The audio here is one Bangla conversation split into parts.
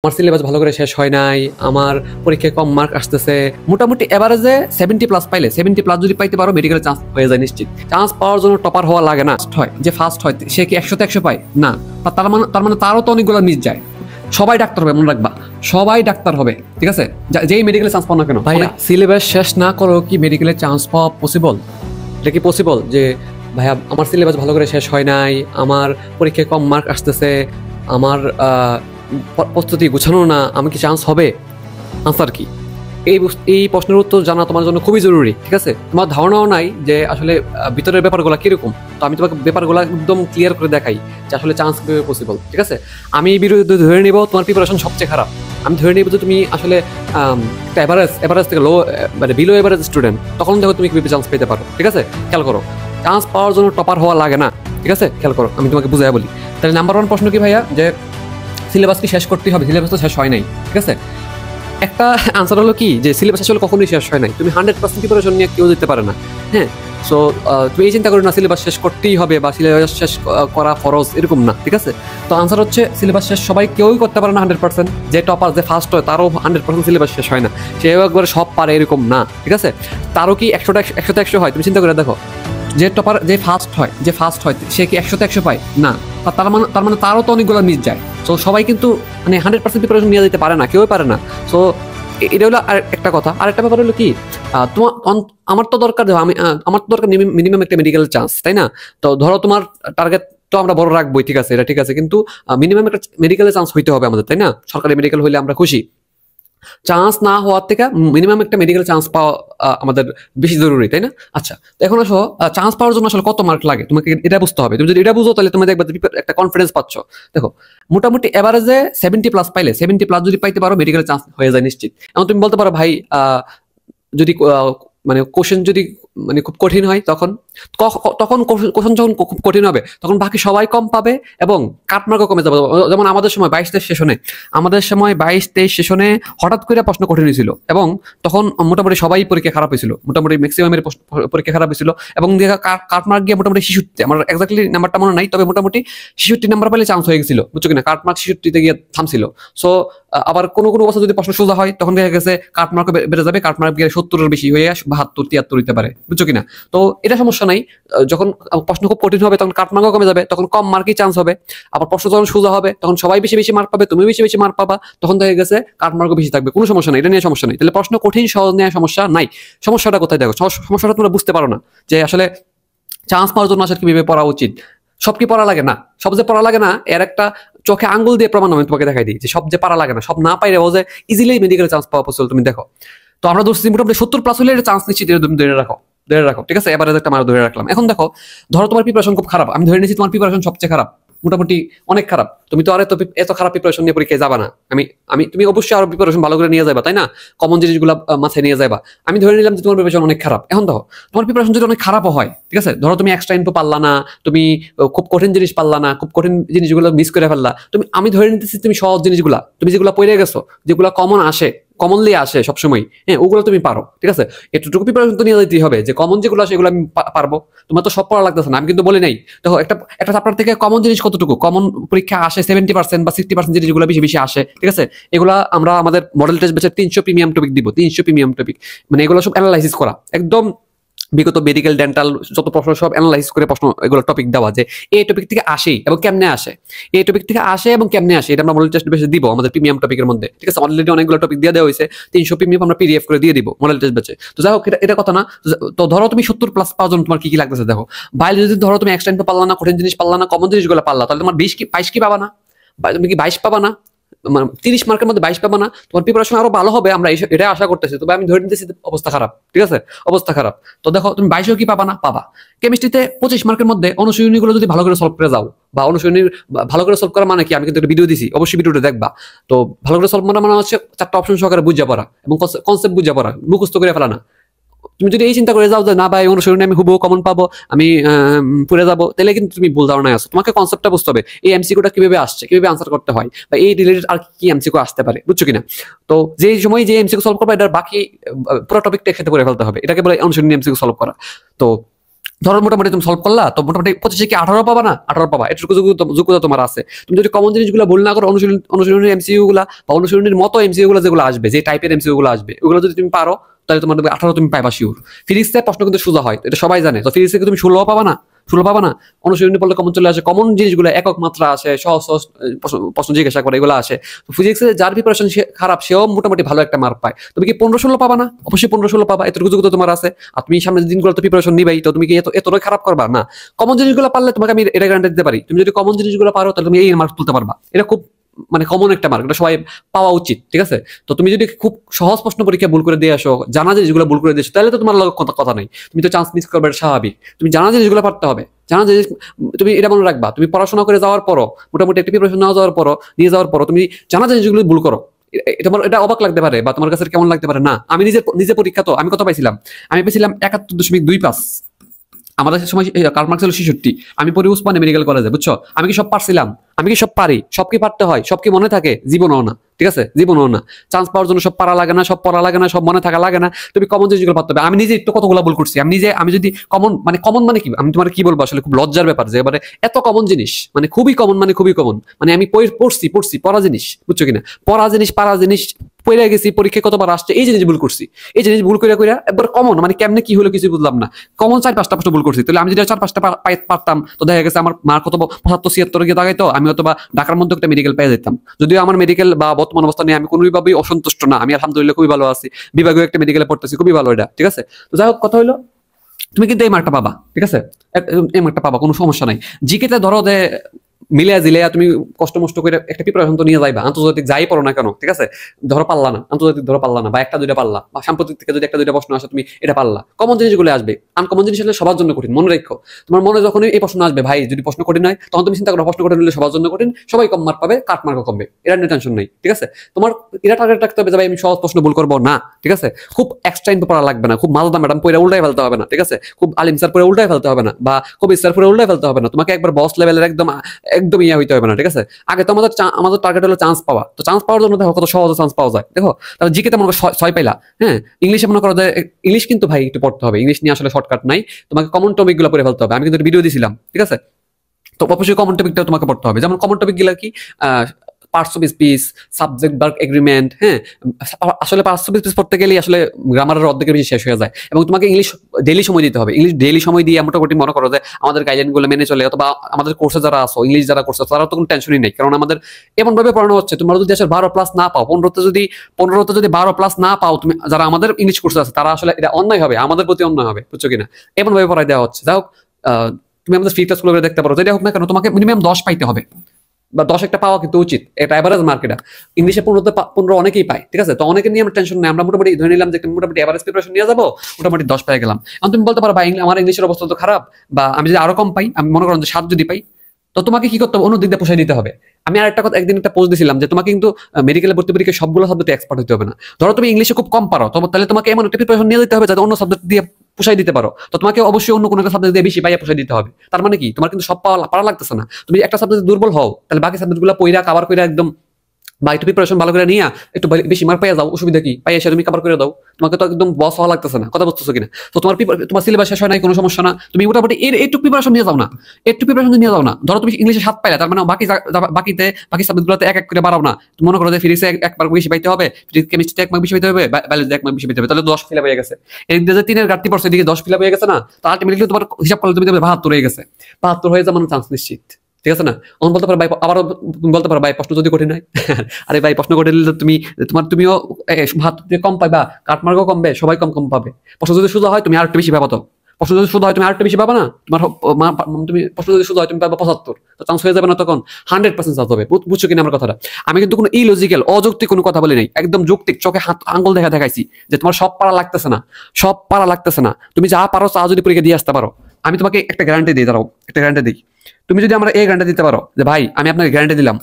আমার সিলেবাস ভালো করে শেষ হয় নাই, আমার পরীক্ষায় কম মার্ক আসতেছে। মোটামুটি এভারেজে 70+ পাইলে, 70+ যদি পাইতে পারো মেডিকেল চান্স হয়ে যায় নিশ্চিত। চান্স পাওয়ার জন্য টপার হওয়া লাগে না। যে ফার্স্ট হয় সে কি 100তে 100 পায় না, তার মানে তারও তো অনেকগুলো মিস যায়। সবাই ডাক্তার হবে, মনে রাখবা, সবাই ডাক্তার হবে, ঠিক আছে, যেই মেডিকেলে চান্স পাও না কেন। ভাই সিলেবাস শেষ না করো কি মেডিকেলে চান্স পাওয়া পসিবল? এটা কি পসিবল যে ভাইয়া আমার সিলেবাস ভালো করে শেষ হয় নাই, আমার পরীক্ষায় কম মার্ক আসতেছে, আমার প্রস্তুতি গুছানো না, আমি কি চান্স হবে? আনসার কি? এই প্রশ্নের উত্তর জানা তোমার জন্য খুবই জরুরি, ঠিক আছে? তোমার ধারণাও নাই যে আসলে ভিতরের ব্যাপারগুলো কিরকম। তো আমি তোমাকে ব্যাপারগুলো একদম ক্লিয়ার করে দেখাই যে আসলে চান্স কিভাবে পসিবল, ঠিক আছে? আমি এই ভিডিওতে ধরে নিব তোমার প্রিপারেশন সবচেয়ে খারাপ। আমি ধরে নিব যে তুমি আসলে একটা এভারেজ থেকে লো, মানে বিলো এভারেজ স্টুডেন্ট, তখন দেখো তুমি কিভাবে চান্স পেতে পারো, ঠিক আছে? খেয়াল করো, চান্স পাওয়ার জন্য টপার হওয়া লাগে না, ঠিক আছে? খেয়াল করো, আমি তোমাকে বুঝাই বলি। তাহলে নাম্বার 1 প্রশ্ন কি ভাইয়া, যে সিলেবাস কি শেষ করতেই হবে? সিলেবাস তো শেষ হয় নাই, ঠিক আছে? একটা আনসার হলো কি, যে সিলেবাস আসলে কখনোই শেষ হয় নাই। তুমি 100% প্রিপারেশন নিয়ে কেউ দিতে পারে না, হ্যাঁ? সো তুমি এই চিন্তা করো না সিলেবাস শেষ করতেই হবে বা সিলেবাস শেষ করা ফরজ, এরকম না, ঠিক আছে? তো আনসার হচ্ছে সিলেবাস শেষ সবাই কেউই করতে পারে না 100%। যে টপার, যে ফার্স্ট হয়, তারও 100% সিলেবাস শেষ হয় না। সে একবারে সব পারে এরকম না, ঠিক আছে? তারও কি 100তে 100 হয়? তুমি চিন্তা করে দেখো, যে টপার, যে ফার্স্ট হয় সে কি 100তে 100 পায় না, তার মানে তারও তো অনেকগুলো মিস যায়। সো সবাই কিন্তু মানে 100% প্রিপারেশন নিয়ে যেতে পারে না, কেউই পারে না। সো এটা হলো আর একটা কথা। আর একটা ব্যাপার হলো কি, তোমার আমার তো দরকার, আমার তো দরকার মিনিমাম একটা মেডিকেল চান্স, তাই না? তো ধরো তোমার টার্গেট তো আমরা বড় রাখবোই, ঠিক আছে, এটা ঠিক আছে, কিন্তু মিনিমাম একটা মেডিকেলের চান্স হইতে হবে আমাদের, তাই না? সরকারি মেডিকেল হইলে আমরা খুশি। চান্স না হওয়ার থেকে মিনিমাম একটা মেডিকেল চান্স পাওয়া আমাদের বেশি জরুরি, তাই না? আচ্ছা, তো এখন আসো, চান্স পাওয়ার জন্য আসলে কত মার্ক লাগে তোমাকে এটা বুঝতে হবে। তুমি যদি এটা বুঝো তাহলে তুমি দেখবে একটা কনফিডেন্স পাচ্ছ। দেখো, মোটামুটি এভারেজে 70+ পাইলে, 70+ যদি পাইতে পারো মেডিকেল চান্স হয়ে যায় নিশ্চিত। এখন তুমি বলতে পারো ভাই, যদি মানে কোশ্চেন যদি মানে খুব কঠিন হয়, তখন তখন কোশ্চেন যখন খুব কঠিন হবে তখন বাকি সবাই কম পাবে এবং কাটমার্কও কমে যাবে। যেমন আমাদের সময় 22-23 সেশনে হঠাৎ করে প্রশ্ন কঠিন হয়েছিল এবং তখন মোটামুটি সবাই পরীক্ষা খারাপ হয়েছিল, মোটামুটি ম্যাক্সিমামের পরীক্ষা খারাপ হয়েছিল এবং কাটমার্ক গিয়ে মোটামুটি 66, আমার এক্স্যাক্টলি নাম্বারটা মনে নাই, তবে মোটামুটি 66 নাম্বার পেলে চান্স হয়ে গেছিল, বুঝছো কিনা? কাটমার্ক 66-তে গিয়ে থামছিল। সো আবার কোনো বছর যদি প্রশ্ন সোজা হয় তখন দেখা গেছে কাটমার্ক বেড়ে যাবে, কাটমার্ক গিয়ে 70-এর বেশি হয়ে 72-73 হইতে পারে, বুঝছো কিনা? তো এটা সমস্যা নাই। যখন প্রশ্ন খুব কঠিন হবে তখন কাটমার্কও কমে যাবে, তখন কম মার্কই চান্স হবে। আবার প্রশ্ন যখন সোজা হবে তখন সবাই বেশি বেশি মার্ক পাবে, তুমি বেশি বেশি মার্ক পাবা, তখন দেখা গেছে কাটমার্কও বেশি থাকবে। কোনো সমস্যা নাই, এটা নিয়ে সমস্যা নেই। তাহলে প্রশ্ন কঠিন সহজ নিয়ে সমস্যা নাই। সমস্যাটা কোথায় দেখো, সমস্যাটা তোমরা বুঝতে পারো না যে আসলে চান্স পাওয়ার জন্য আসলে কিভাবে পড়া উচিত। সব কি পড়া লাগে না? সব যে পড়া লাগে না এর একটা চোখে আঙ্গুল দিয়ে প্রমাণ আমি তোমাকে দেখাই দিই যে সব যে পড়া লাগে না, সব না পাইলেও যে ইজিলি মেডিকেল চান্স পাওয়া পসিবল। তুমি দেখো, তো আমরা ধরছি মোটামুটি 70+ হলে চান্স নিশ্চিত, তুমি ধরে রাখো, ঠিক আছে? এবারে একটা মার ধরে রাখলাম। এখন দেখো, ধরো তোমার প্রিপারেশন খুব খারাপ, আমি ধরে নিচ্ছি তোমার প্রিপারেশন সবচেয়ে খারাপ, মোটামুটি অনেক খারাপ। তুমি তো আর এত খারাপ প্রিপারেশন নিয়ে পরীক্ষায় যাবা না। তুমি অবশ্যই আরো প্রিপারেশন ভালো করে নিয়ে যাবা, তাই না? কমন জিনিসগুলো মাথায় নিয়ে যাবা। আমি ধরে নিলাম যে তোমার প্রিপারেশন অনেক খারাপ। এখন দেখো, তোমার প্রিপারেশন যদি অনেক খারাপও হয়, ঠিক আছে, ধরো তুমি এক্সট্রা ইনফো পারলা না, তুমি খুব কঠিন জিনিস পারলা না, খুব কঠিন জিনিসগুলো মিস করে ফেললা, আমি ধরে নিতেছি তুমি সহজ জিনিসগুলা, তুমি যেগুলো পড়ে গেছো, যেগুলো কমনলি আসে সবসময়, হ্যাঁ, ওগুলো তুমি পারো, ঠিক আছে? এতটুকু প্রিপারেশন তো নিয়ে যেতেই হবে যে কমন যেগুলো আসে এগুলো আমি পারবো। তোমার তো সব পড়া লাগতেছে না, আমি কিন্তু বলি নাই। দেখো, একটা চ্যাপ্টার থেকে কমন জিনিস কতটুকু, কমন পরীক্ষা আসে 70% বা 60% জিনিসগুলো বেশি বেশি আসে, ঠিক আছে? এগুলা আমরা আমাদের মডেল টেস্ট বেচে 300 প্রিমিয়াম টপিক দিব, 300 প্রিমিয়াম টপিক, মানে এগুলো সব অ্যানালাইসিস করা, একদম বিগত মেডিকেল ডেন্টাল যত প্রশ্ন সব অ্যানালাইসিস করে প্রশ্ন এগুলো টপিক দেওয়া যে এই টপিক থেকে আসে এবং কেমনে আসে, এটা আমরা মডেল টেস্ট বেসে দিব আমাদের প্রিমিয়াম টপিকের মধ্যে, ঠিক আছে? অলরেডি অনেকগুলো টপিক দিয়ে দেওয়া হয়েছে, 300 প্রিমিয়াম আমরা পিডিএফ করে দিয়ে দিব মডেল টেস্ট বেচে। তো যাই হোক, এটা কথা না। তো ধরো তুমি 70+ পাওয়ার জন্য তোমার কি কি লাগতেছে দেখো। বায়োলজি যদি ধরো তুমি এক্সটেন্ড পারলা না, কঠিন জিনিস পারলা না, কমন জিনিসগুলো পারলা, তাহলে তোমার 22 কি পাবা না? তুমি কি 22 পাবা না? 30 মার্কের মধ্যে 22 পাবা না? তোমার প্রিপারেশন আরো ভালো হবে, আমরা এটা আশা করতেছি। তবে আমি ধরে নিতেছি অবস্থা খারাপ, ঠিক আছে? অবস্থা খারাপ। তো দেখো, তুমি 22 কি পাবা না? পাবা। কেমিস্ট্রিতে 25 মার্কের মধ্যে অনুশীলনীগুলো যদি ভালো করে সলভ করে যাও, বা অনুশীলনী ভালো করে সলভ করা মানে কি, আমি কিন্তু একটা ভিডিও দিছি, অবশ্যই ভিডিওটা দেখবা। তো ভালো করে সলভ মানে হচ্ছে 4টা অপশন সহকারে বুঝা পড়া এবং কনসেপ্ট বুঝা পড়া, মুখস্থ করে ফেলা না। তুমি যদি এই চিন্তা করে যাও যে না ভাই অনুসরণে আমি হুবহু কমন পাবো, আমি পড়ে যাবো, তাহলে কিন্তু তুমি ভুল ধারণায় আসো। তোমাকে কনসেপ্টটা বুঝতে হবে, এই এমসিকিউটা কিভাবে আসছে, কিভাবে আনসার করতে হয়, বা এই রিলেটেড আর কি এমসিকিউ আসতে পারে, বুঝছো কিনা? তো যে সময় যে এমসিকিউ সলভ করবে, এটার বাকি পুরো টপিকটা একসাথে পড়ে ফেলতে হবে, এটাকে বলে অনুসরণী এমসিকিউ সলভ করা। তো ধরো মোটামুটি তুমি সলভ করলা, তো মোটামুটি 25 কি 18 পাবা না, 18 পাবা, এটুকু যোগ্যতা তোমার আছে। তুমি যদি কমন জিনিসগুলো ভুল না করো, অনুশীলনের এমসিকিউ গুলা বা অনুশীলনের মতো এমসিকিউ গুলো যেগুলো আসবে, যে টাইপের এমসিকিউ গুলো আসবে, ওগুলো যদি তুমি পারো তাহলে তোমার 18 তুমি পাইবা শিওর। ফিজিক্সের প্রশ্ন কিন্তু সোজা হয়, এটা সবাই জানে। তো ফিজিক্সে তুমি 16 পাবা না, 16 পাবা না। অনুশীলনী পড়লে কমন চলে আসে, কমন জিনিসগুলো একক মাত্রা আসে, সহজ সহজ প্রশ্ন জিজ্ঞাসা করে, এগুলো আসে। ফিজিক্সে যার প্রিপারেশন খারাপ সেও মোটামুটি ভালো একটা মার্ক পায়। তুমি কি 15-16 পাবা না? অবশ্যই 15-16 পাবা, এতটুকু যোগ্যতা তোমার আছে। আর তুমি সামনের দিনগুলো তো প্রিপারেশন নিবাই, তো তুমি কি এতটাই খারাপ করবা না? কমন জিনিসগুলো পারলে তোমাকে আমি এটা গ্যারান্টি দিতে পারি, তুমি যদি কমন জিনিসগুলো পারো তাহলে তুমি এই মার্ক তুলতে পারবা। এটা খুব মানে কমন একটা মার্ক, এটা সবাই পাওয়া উচিত, ঠিক আছে? তো তুমি যদি খুব সহজ প্রশ্ন পরীক্ষা ভুল করে দিয়ে আসো, জানা জিনিসগুলো ভুল করে দিয়েছো, তাহলে তো তোমার কথা নাই, তুমি তো চান্স মিস করবে, এটা স্বাভাবিক। তুমি জানা জিনিসগুলো পারতে হবে, জানা জিনিস। তুমি এটা মনে রাখবা, তুমি পড়াশোনা করে যাওয়ার পরও, মোটামুটি একটা প্রিপারেশন নিয়ে যাওয়ার পরও তুমি জানা জিনিসগুলো ভুল করো, তোমার এটা অবাক লাগতে পারে বা তোমার কাছে কেমন লাগতে পারে না। আমি নিজে পরীক্ষা, তো আমি কত পাইছিলাম? আমি পেয়েছিলাম 71.25। আমাদের সময় কাট মার্ক ছিল 66। আমি পড়ি উসমানী মেডিকেল কলেজে, বুঝছো? আমি কি সব পারছিলাম? আমি কি সব পারি? সব কি পারতে হয়? সব কি মনে থাকে? জীবনও না, ঠিক আছে? জীবনও না। চান্স পাওয়ার জন্য সব পারা লাগে না, সব পড়া লাগে না, সব মনে থাকা লাগে না। তুমি কমন জিনিসগুলো পারতে হবে। আমি নিজে একটু কতগুলো ভুল করছি। আমি যদি কমন মানে কি, আমি তোমার কি বলবো আসলে, খুব লজ্জার ব্যাপার যে এবারে এত কমন জিনিস, মানে খুবই কমন, মানে খুবই কমন, মানে আমি পড়ছি পড়া জিনিস, বুঝছো কিনা? পড়া জিনিস, পারা জিনিস পড়ে গেছি, পরীক্ষায় কতবার আসছে, এই জিনিস ভুল করছি। এই জিনিস ভুল করে একবার কমন, মানে কেমনে কি হলো কিছু বুঝলাম না। কমন 4-5টা প্রশ্ন ভুল করছি, তাহলে আমি যদি 4-5টা পারতাম, তো দেখা গেছে আমার মার্ক কত 75-76 গিয়ে দাগাইতো, আমি হয়তো বা ঢাকার মধ্যে একটা মেডিকেল পেয়ে যেতাম। যদিও আমার মেডিকেল বা বর্তমান অবস্থা নিয়ে আমি কোনোভাবেই অসন্তুষ্ট না, আমি আলহামদুলিল্লাহ খুবই ভালো আছি, বিভাগীয় একটা মেডিকেলে পড়তেছি, খুবই ভালো এটা, ঠিক আছে? তো যাই হোক, কথা হলো তুমি কিন্তু এই মার্কটা পাবা, ঠিক আছে? এই মার্কটা পাবা, কোনো সমস্যা নাই। জিকেতে ধরো যে মিলিয়া জিলিয়া তুমি কষ্ট মষ্ট করে একটা প্রিপারেশন তো নিয়ে যাইবা, আন্তর্জাতিক যাই পড়ো না কেন, ঠিক আছে? ধরো পারলা না, আন্তর্জাতিক ধরো পারলা না, বা একটা দুইটা পারলা, বা সাম্প্রতিক থেকে যদি একটা দুইটা প্রশ্ন আসে তুমি এটা পারলা, কমন জিনিসগুলো আসবে। আনকমন জিনিস আসলে সবার জন্য কঠিন, মনে রাখো। তোমার মনে যখনই এই প্রশ্ন আসবে, ভাই যদি প্রশ্ন কঠিন হয়, তখন তুমি চিন্তা করো প্রশ্ন কঠিন হলে সবার জন্য কঠিন, সবাই কম মার্ক পাবে, কাট মার্কও কমবে, এটা নিয়ে টেনশন নেই, ঠিক আছে? তোমার এটা টার্গেট রাখতে হবে যে ভাই আমি সহজ প্রশ্ন ভুল করবো না, ঠিক আছে? খুব এক্সট্রা ইনপু পড়া লাগবে না, খুব মালদা ম্যাডাম পড়ে উল্টাই ফেলতে হবে না, ঠিক আছে? খুব আলিম স্যার পড়ে উল্টাই ফেলতে হবে না, বা কবির স্যার পড়ে উল্টাই ফেলতে হবে না। তোমাকে একবার বস লেভেলের একদম একদম ইয়ে হইতে হবে না, ঠিক আছে? আগে তো আমাদের টার্গেট হলো চান্স পাওয়া। তো চান্স পাওয়ার জন্য দেখো কত সহজে চান্স পাওয়া যায়, দেখো। তাহলে জিকে তে মনে করো 6 পাইলা, হ্যাঁ? ইংলিশে মনে করো যে ইংলিশ কিন্তু ভাই একটু পড়তে হবে, ইংলিশ নিয়ে আসলে শর্টকাট নাই, তোমাকে কমন টপিক গুলো পড়ে ফেলতে হবে। আমি কিন্তু ভিডিও দিয়েছিলাম, ঠিক আছে? তো অবশ্যই কমন টপিকটা তোমাকে পড়তে হবে। যেমন কমন টপিক গুলা কি? Parts of speech, subject verb agreement, হ্যাঁ? আসলে পার্টস অফ স্পিচ পড়তে গেলে আসলে গ্রামারের অর্ধেকের বেশি শেষ হয়ে যায়, এবং তোমাকে ইংলিশ ডেইলি সময় দিতে হবে। ইংলিশ ডেইলি সময় দিয়ে মোটামুটি মনে করো যে আমাদের গাইডলাইন গুলো মেনে চলে, অথবা আমাদের কোর্সে যারা আসো, ইংলিশ যারা কোর্সে, তারা তো কোনো টেনশনই নেই, কারণ আমাদের এমন ভাবে পড়ানো হচ্ছে, তোমরা যদি আসলে 12+ না পাও, 15তে যদি 12+ না পাও তুমি, যারা আমাদের ইংলিশ কোর্সে আছে, তারা আসলে এটা অন্যায় হবে, আমাদের প্রতি অন্যায় হবে, বুঝছো কিনা? এমন ভাবে পড়াই দেওয়া হচ্ছে। যাই হোক, তুমি আমাদের ফ্রি ক্লাসগুলো দেখতে পারো, যেটা হোক না কেন তোমাকে মিনিমাম 10 পাইতে হবে, বা 10 একটা পাওয়া কিন্তু উচিত, এটা এভারেজ মার্ক। এটা ইংলিশে 15 অনেকেই পায়, ঠিক আছে? তো অনেকে নিয়ে আমরা টেনশন নেই, আমরা মোটামুটি ধরে নিলাম যে মোটামুটি এভারেজ প্রিপারেশন নিয়ে যাবো, মোটামুটি 10 পেয়ে গেলাম। এখন তুমি বলতে পারো ভাই আমার ইংলিশের অবস্থা তো খারাপ, বা আমি যদি আরো কম পাই, আমি মনে করেন যে 7 যদি পাই, তো তোমাকে কি করতে হবে? অন্য দিক দিয়ে পোষাই দিতে হবে। আমি আরেকটা কথা একদিন একটা পোস্ট দিয়েছিলাম যে তোমাকে কিন্তু মেডিকেলে ভর্তি পরীক্ষায় সবগুলো সাবজেক্টে এক্সপার্ট হতে হবে না। ধরো তুমি ইংলিশে খুব কম পারো, তাহলে তোমাকে এমন একটা প্রিপারেশন নিয়ে দিতে হবে যাতে অন্য সাবজেক্ট দিয়ে পোষাই দিতে পারো। তো তোমাকে অবশ্যই অন্য কোনো একটা সাবজেক্ট দিয়ে বেশি পাইয়া পোষাই দিতে হবে। তার মানে কি, তোমার কিন্তু সব পারা লাগতেছে না। তুমি একটা সাবজেক্টে দুর্বল হও, তাহলে বাকি সাবজেক্টগুলো পইরা কভার কইরা একদম, বা একটু প্রিপারেশন ভালো করে নিয়ে একটু বেশি মার্ক পাইয়া যাও, অসুবিধা কি? পাইয়া এসে তুমি কভার করে দাও, তোমাকে তো একদম বস হওয়া লাগতেছে না, কথা বুঝতেছো কিনা? তো তোমার সিলেবাস শেষ হয় নাই, কোনো সমস্যা না, তুমি মোটামুটি একটু প্রিপারেশন নিয়ে যাও না, একটু প্রিপারেশন নিয়ে যাও না। ধরো তুমি ইংলিশে 7 পাইলা, তার মানে বাকি সাবজেক্টগুলোতে 1-1 করে বাড়াও না। তুমি মনে করো যে ফিজিক্সে 1 মার্ক বেশি পাইতে হবে, কেমিস্ট্রিতে 1 মার্ক বেশি পাইতে হবে, বায়োলজিতে 1 মার্ক বেশি পাইতে হবে, তাহলে 10 ফিল আপ হয়ে গেছে। এদিক দিয়ে 3-এর ঘাটতি পড়ছে, এদিকে 10 ফিল আপ হয়ে গেছে না? তো আলটিমেটলি তোমার হিসাব করলে তুমি 72 হয়ে গেছে, 72 হয়ে যাওয়ার চান্স নিশ্চিত, ঠিক আছে না? অন বলতে পারো ভাই, আবারও তুমি বলতে পারো ভাই প্রশ্ন যদি কঠিন হয়, আরে ভাই প্রশ্ন কঠিন হলে তুমিও কম পাইবা, কাটমার্কও কমবে, সবাই কম কম পাবে। প্রশ্ন যদি সোজা হয় তুমি আর একটু বেশি পাবা। তো প্রশ্ন যদি সোজা হয় তুমি আর একটু বেশি পাবা না? তুমি প্রশ্ন যদি সোজা হয় তুমি পাবা 75, তো চান্স হয়ে যাবে না তখন? 100% চান্স হবে, বুঝছো কিনা আমার কথাটা? আমি কিন্তু কোনো ইলজিক্যাল অযৌক্তিক কোনো কথা বলি নাই, একদম যৌক্তিক, চোখে হাত আঙ্গুল দেখাইছি যে তোমার সব পারা লাগতেছে না, সব পারা লাগতেছে না। তুমি যা পারো তা যদি পরীক্ষা দিয়ে আসতে পারো, আমি তোমাকে একটা গ্যারান্টি দিই, দাঁড়াও একটা গ্যারান্টি দিই। তুমি যদি আমরা এই গ্যারান্টি দিতে পারো যে ভাই আমি আপনাকে গ্যারান্টি দিলাম,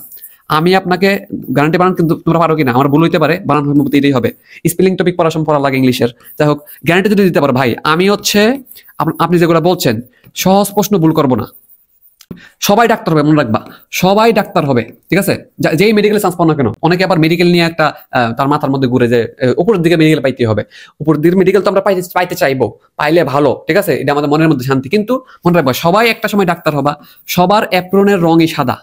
আমি আপনাকে গ্যারান্টি বানান, কিন্তু তোমরা পারো কিনা আমার ভুল হইতে পারে, বানান এটাই হবে। স্পেলিং টপিক পড়া লাগে ইংলিশের, যাই হোক গ্যারান্টি যদি দিতে পারো ভাই, আমি হচ্ছে আপনি যেগুলো বলছেন সহজ প্রশ্ন ভুল করবো না, সবাই ডাক্তার হবে, মনে রাখবা, সবাই ডাক্তার হবে, ঠিক আছে? যেই মেডিকেলে চান্স পাও না কেন, অনেকে আবার মেডিকেল নিয়ে একটা তার মাথার মধ্যে ঘুরে যে উপরের দিকে মেডিকেল পাইতে হবে। উপরের দিকে মেডিকেল তো আমরা পাইতে চাইবো, পাইলে ভালো, ঠিক আছে, এটা আমাদের মনের মধ্যে শান্তি। কিন্তু মনে রাখবা, সবাই একটা সময় ডাক্তার হবা। সবার অ্যাপ্রনের রঙই সাদা,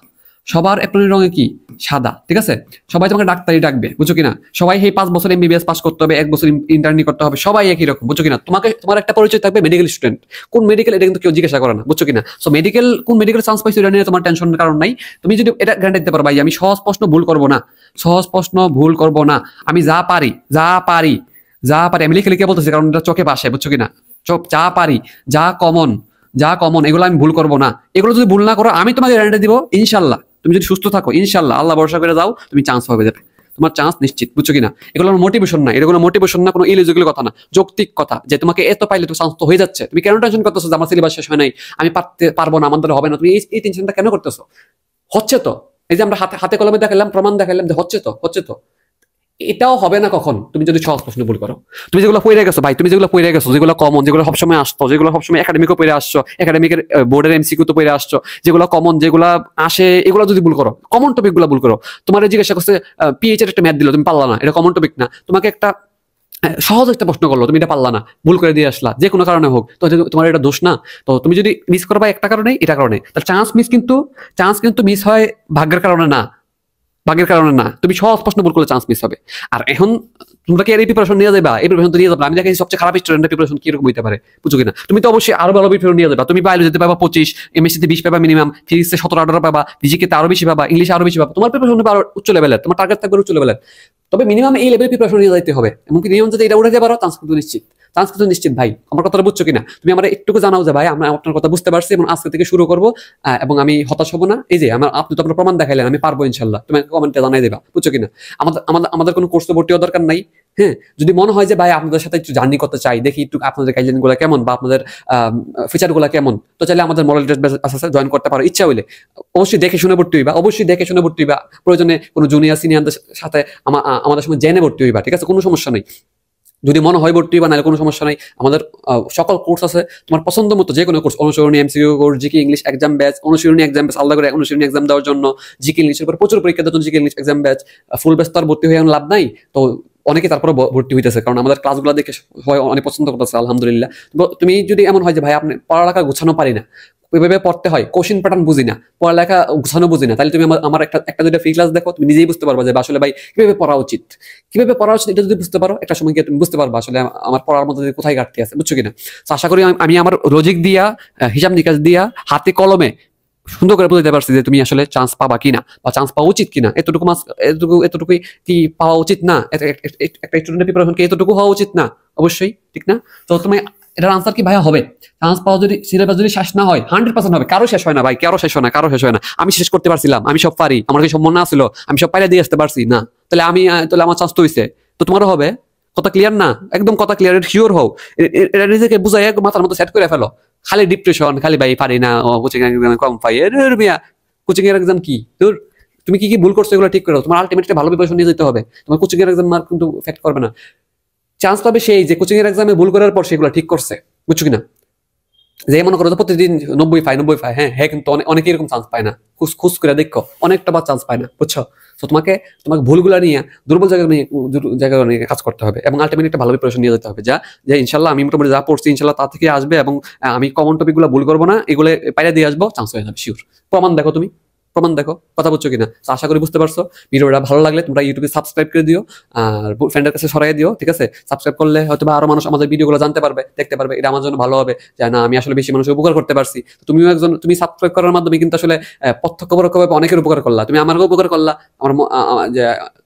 সবার অ্যাপ্রনের রঙে কি সাদা, ঠিক আছে? সবাই তোমাকে ডাক্তারই ডাকবে, বুঝছো কিনা? সবাই এই 5 বছর এমবিবিএস পাস করতে হবে, 1 বছর ইন্টার্নি করতে হবে, সবাই একই রকম, বুঝছো কিনা? তোমার একটা পরিচয় থাকবে মেডিকেল স্টুডেন্ট। কোন মেডিকেল এটা কিন্তু কেউ জিজ্ঞাসা করে না, বুঝছো কিনা? সো মেডিকেল কোন মেডিকেল চান্স পাইছো এটা নিয়ে তোমার টেনশনের কারণ নাই। তুমি যদি এটা গ্যারান্টি দিতে পারো ভাই আমি সহজ প্রশ্ন ভুল করবো না, সহজ প্রশ্ন ভুল করবো না, আমি যা পারি আমি লিখে লিখে বলতেছি কারণ এটা চোখে ভাসে, বুঝছো কিনা? যা পারি, যা কমন এগুলো আমি ভুল করবো না। এগুলো যদি ভুল না করো আমি তোমাকে গ্যারান্টি দিব ইনশাল্লাহ, তুমি যদি সুস্থ থাকো ইনশাল্লাহ, আল্লাহ ভরসা করে যাও, তুমি চান্স পাবে, তোমার চান্স নিশ্চিত, বুঝছো কিনা? এগুলো মোটিভেশন না, এগুলো মোটিভেশন না, কোনো ইলিজিবল কথা না, যৌক্তিক কথা, যে তোমাকে এত পাইলে তো চান্স তো হয়ে যাচ্ছে। তুমি কেন টেনশন করতেছো যে আমার সিলেবাস শেষ হয় নাই, আমি পারবো না, আমাদের হবে না? তুমি এই টেনশনটা কেন করতেছো? হচ্ছে তো, এই যে আমরা হাতে কলমে দেখালাম, প্রমাণ দেখালাম যে হচ্ছে তো। এটাও হবে না কখন তুমি যদি সহজ প্রশ্ন ভুল করো। তুমি যেগুলো পড়ে গেছো ভাই, যেগুলো কমন, যেগুলো সবসময় আসতো, যেগুলো সবসময় একাডেমিকও পড়ে আসছো, একাডেমিকের বোর্ডের এমসিকিউ তো পড়ে আসছো, যেগুলো কমন, যেগুলো আসে, এগুলো যদি ভুল করো, কমন টপিক গুলো ভুল করো। তোমার জিজ্ঞাসা করছে পিএইচ এর একটা ম্যাথ দিল, তুমি পারলা না, এটা কমন টপিক না। তোমাকে একটা সহজ একটা প্রশ্ন করলো, তুমি এটা পারলা না, ভুল করে দিয়ে আসলা, যে কোনো কারণে হোক, তো তোমার এটা দোষ না? তো তুমি যদি মিস করবা একটা কারণে, এটা কারণে, তাহলে চান্স কিন্তু মিস হয় ভাগ্যের কারণে না, তুমি সহজ প্রশ্ন ভুল করলে চান্স মিস হবে। আর এখন তোমরা কি এই প্রিপারেশন নিয়ে যাবা? এই প্রিপারেশন তো নিয়ে যাবে। আমি দেখি সবচেয়ে খারাপ স্টুডেন্টের প্রিপারেশন কিরকম হইতে পারে, বুঝো কিনা? তুমি তো অবশ্যই আরো ভালো প্রিপারেশন নিয়ে যাবা। তুমি বায়োলজিতে পাবা 25, এমএসসিতে 20 পাবা মিনিমাম, ফিজিক্সে 17-18 পাবা, ফিজিক্সে আরো বেশি পাবা, ইংলিশে আরো বেশি পাবা। তোমার প্রিপারেশন হবে আরো উচ্চ লেভেলের, তোমার টার্গেট থাকবে উচ্চ লেভেলের। তবে মিনিমাম এই লেভেলের প্রিপারেশন নিয়ে যাইতে হবে। এমনকি নিয়ম যদি এটা উঠে যেতে পারো, চান্স কিন্তু নিশ্চিত ভাই। আমার কথাটা বুঝছো কিনা? তুমি আমার একটু জানাও যে ভাই আমরা আপনার কথা বুঝতে পারছি এবং আজকে থেকে শুরু করবো, এবং আমি হতাশ হবো না। এই যে আপনি তো আপনার প্রমাণ দেখাইলেন, আমি পারবো ইনশাল্লাহ, তুমি কমেন্টে জানাই দেবা, বুঝছো কিনা? আমাদের কোনো কোর্সে ভর্তি হওয়ার দরকার নাই। হ্যাঁ, যদি মনে হয় যে ভাই আপনাদের সাথে একটু জার্নি করতে চাই, দেখি একটু আপনাদের গাইডলাইন গুলো কেমন বা আপনাদের ফিচার গুলো কেমন, তো চাইলে আমাদের মডেল টেস্ট ব্যাচে জয়েন করতে পারো। ইচ্ছা হইলে অবশ্যই দেখে শুনে ভর্তি হইবা, প্রয়োজনে কোনো জুনিয়র সিনিয়রদের সাথে আমাদের সময় জেনে ভর্তি হইবা, ঠিক আছে? কোনো সমস্যা নেই। যদি মনে হয় ভর্তি বা নাহলে কোনো সমস্যা নাই, আমাদের সকল কোর্স আছে, তোমার পছন্দ মতো যে কোনো কোর্স, অনুসরণী MCQ course, GK English exam batch, অনুসরণী এক্সাম ব্যাচ আলাদা করে, অনুসরণী এক্সাম দেওয়ার জন্য, জিকে ইংলিশের উপর প্রচুর পরীক্ষা দেওয়ার জন্য জিকে ইংলিশ এক্সাম ব্যাচ। ফুল ব্যাচ তো আর ভর্তি হয়ে লাভ নাই, তো অনেকে তারপরে ভর্তি হইতেছে, কারণ আমাদের ক্লাসগুলো দেখে অনেক পছন্দ করতেছে, আলহামদুলিল্লাহ। তুমি যদি এমন হয় যে ভাই আপনি পড়ালেখা গোছানো পারি না, ওইভাবে পড়তে হয়, কোশ্চেন প্যাটার্ন বুঝি না, পড়ালেখা গোছানো বুঝি না, তাহলে তুমি আমার একটা দুইটা ফ্রি ক্লাস দেখো, তুমি নিজেই বুঝতে পারবা যে আসলে ভাই কিভাবে পড়া উচিত এটা যদি বুঝতে পারো, একটা সময় গিয়ে তুমি বুঝতে পারবা আসলে আমার পড়ার মধ্যে কোথায় ঘাটতি আছে, বুঝছো কিনা? আশা করি আমি আমার লজিক দিয়া, হিসাব নিকাশ দিয়া, হাতে কলমে সুন্দর করে বুঝতে পারছি যে তুমি আসলে চান্স পাবা কিনা বা চান্স পাওয়া উচিত কিনা। এতটুকুই কি পাওয়া উচিত না? একটা স্টুডেন্টের প্রিপারেশন কি এতটুকু হওয়া উচিত না? অবশ্যই, ঠিক না? তো তুমি এটার আনসার কি ভাইয়া হবে? চান্স পাওয়া যদি সিলেবাস যদি শেষ না হয় 100% হবে। কারো শেষ হয় না ভাই, কারো শেষ হয় না। আমি শেষ করতে পারছিলাম, আমি সব পারি, আমার কি সব মনে আসছিল, আমি সব পাইলে দিয়ে আসতে পারছি না? তাহলে আমার চান্স তো হইছে, তো তোমারও হবে। কথা ক্লিয়ার না? একদম কথা ক্লিয়ার, শিওর হও। এটা নিজেকে বুঝাই মাথার মতো সেট করে ফেলো। খালি ডিপ্রেশন, খালি ভাই পারি না, কোচিং এক্সামে কম পাই, কোচিং এর এক্সাম কি তোর? তুমি কি ভুল করছো এগুলো ঠিক করো। তোমার আলটিমেটলি ভালো প্রিপারেশন নিয়ে যেতে হবে। তোমার কোচিং এর এক্সাম মার্ক কিন্তু এফেক্ট করবে না। চান্স পাবে সেই যে কোচিং এর এক্সামে ভুল করার পর সেগুলো ঠিক করছে, বুঝছো কিনা? যে মনে করো প্রতিদিন 90 পায়, হ্যাঁ, কিন্তু অনেকে এরকম চান্স পায় না। খুশ করে দেখো, অনেকটা বা চান্স পায় না, বুঝছো? তো তোমাকে ভুলগুলা নিয়ে, দুর্বল জায়গা নিয়ে কাজ করতে হবে এবং আলটিমেটলি একটা ভালো প্রিপারেশন নিয়ে যেতে হবে। যে ইনশাল্লাহ আমি মোটামুটি যা পড়ছি ইনশাল্লাহ তা থেকে আসবে, এবং আমি কমন টপিক গুলো ভুল করবো না, এগুলো পাইলে দিয়ে আসবো, চান্স হয়ে যাবে শিওর। প্রমাণ দেখো, কথা বুঝছো কিনা? আশা করি বুঝতে পারছো। ভিডিওটা ভালো লাগলে তোমরা ইউটিউবে সাবস্ক্রাইব করে দিও, আর ফ্রেন্ডের কাছে সরাই দিও, ঠিক আছে? সাবস্ক্রাইব করলে হয়তো আরো মানুষ আমাদের ভিডিওগুলো জানতে পারবে, দেখতে পারবে। এটা আমার জন্য ভালো হবে যে না, আমি আসলে বেশি মানুষের উপকার করতে পারছি। তুমি সাবস্ক্রাইব করার মাধ্যমে কিন্তু আসলে প্রত্যক্ষ পরোক্ষভাবে অনেকের উপকার করলা, তুমি আমারও উপকার করলা।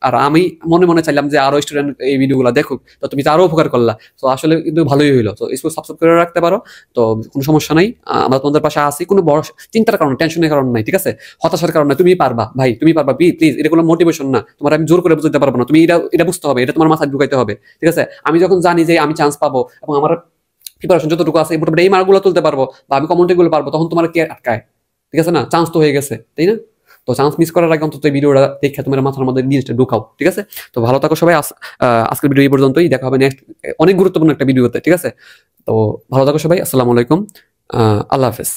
আর আমি মনে মনে চাইলাম যে আরো স্টুডেন্ট এই ভিডিওগুলো দেখুক, তো তুমি তো আরো উপকার করলা। তো আসলে কিন্তু ভালোই হইলো। তো স্কুল সাবস্ক্রাইব করে রাখতে পারো, তো কোনো সমস্যা নাই। আমরা তোমাদের পাশে আছি, কোনো বড় চিন্তার কারণ, টেনশনের কারণ নাই, ঠিক আছে? হতাশার কারণ নাই। তুমি পারবা ভাই, তুমি পারবা, প্লিজ। এটা কোনো মোটিভেশন না, তোমার আমি জোর করে বুঝতে পারবো না। তুমি এটা বুঝতে হবে, এটা তোমার মাথায় ঢুকাইতে হবে, ঠিক আছে? আমি যখন জানি যে আমি চান্স পাবো এবং আমার প্রিপারেশন যতটুকু আছে মোটামুটি এই মার্কগুলো তুলতে পারবো বা আমি কমেন্টগুলো পারবো, তখন তোমার কে আটকায়? ঠিক আছে না? চান্স তো হয়ে গেছে, তাই না? তো চান্স মিস করার আগে অন্তত এই ভিডিওটা দেখে তোমার মাথার মধ্যে জিনিসটা ঢুকাও, ঠিক আছে? তো ভালো থাকো সবাই। আজকের ভিডিও এই পর্যন্তই, দেখা হবে নেক্সট অনেক গুরুত্বপূর্ণ একটা ভিডিওতে, ঠিক আছে? তো ভালো থাকো সবাই, আসসালামু আলাইকুম, আল্লাহ হাফেজ।